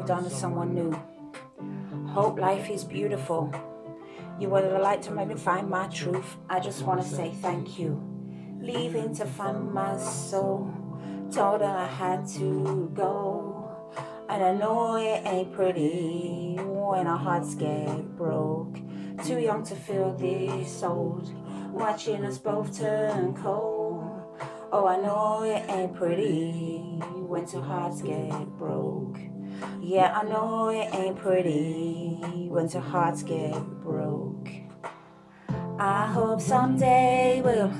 moved on to someone new. Hope life is beautiful. You were the light to make me find my truth. I just want to say thank you. Leaving to find my soul. Told her I had to go. And I know it ain't pretty when our hearts get broke. Too young to feel this old. Watching us both turn cold. Oh, I know it ain't pretty when two hearts get broke. Yeah, I know it ain't pretty when two hearts get broke. I hope someday we'll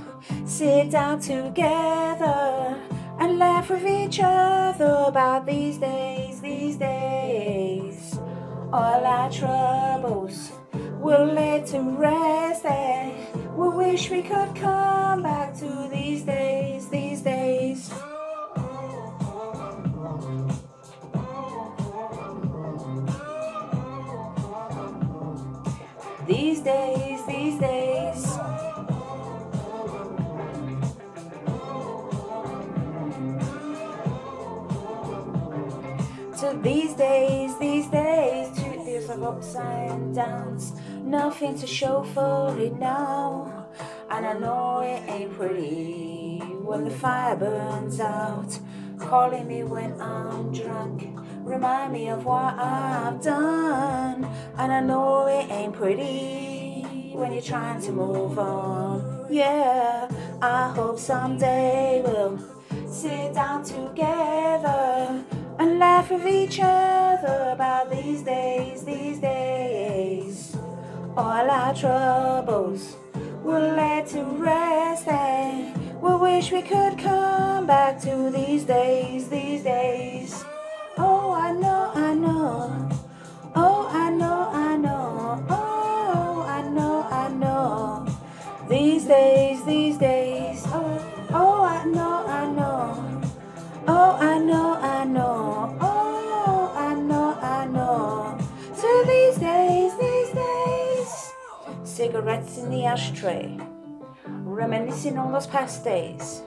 sit down together and laugh with each other about these days, these days. All our troubles we'll lay to rest and we wish we could come back to these days, these days. These days, these days. So these days, 2 years of ups and downs, nothing to show for it now. And I know it ain't pretty when the fire burns out, calling me when I'm drunk, remind me of what I've done. And I know it ain't pretty when you're trying to move on. Yeah, I hope someday we'll sit down together and laugh with each other about these days, these days. All our troubles we'll lay to rest and we wish we could come back to these days, these days. Oh, I know, I know. Oh, I know, I know. Oh, I know, I know. These days, these days. Oh, I know, I know. Oh, I know, I know. Oh, I know, I know. So these days, these days. Cigarettes in the ashtray, reminiscing on those past days.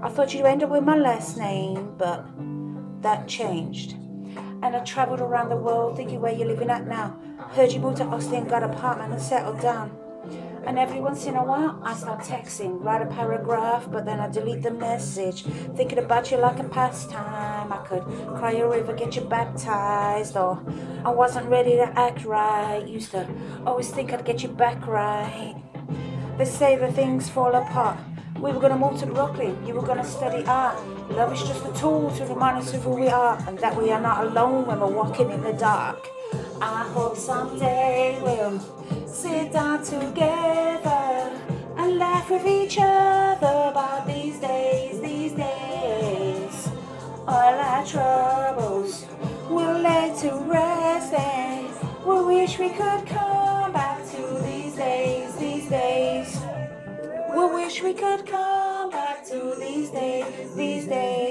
I thought you'd end up with my last name, but that changed. And I travelled around the world thinking where you're living at now. Heard you moved to Austin, got an apartment and settled down. And every once in a while I start texting, write a paragraph, but then I delete the message, thinking about you like a pastime. I could cry a river, get you baptized, or I wasn't ready to act right. Used to always think I'd get you back right. They say that things fall apart. We were gonna move to Brooklyn, you were gonna study art. Love is just a tool to remind us of who we are, and that we are not alone when we're walking in the dark. I hope someday we'll sit down together and laugh with each other about these days, these days. All our troubles we'll lay to rest and we wish we could come back to these days, these days. We wish we could come back to these days, these days.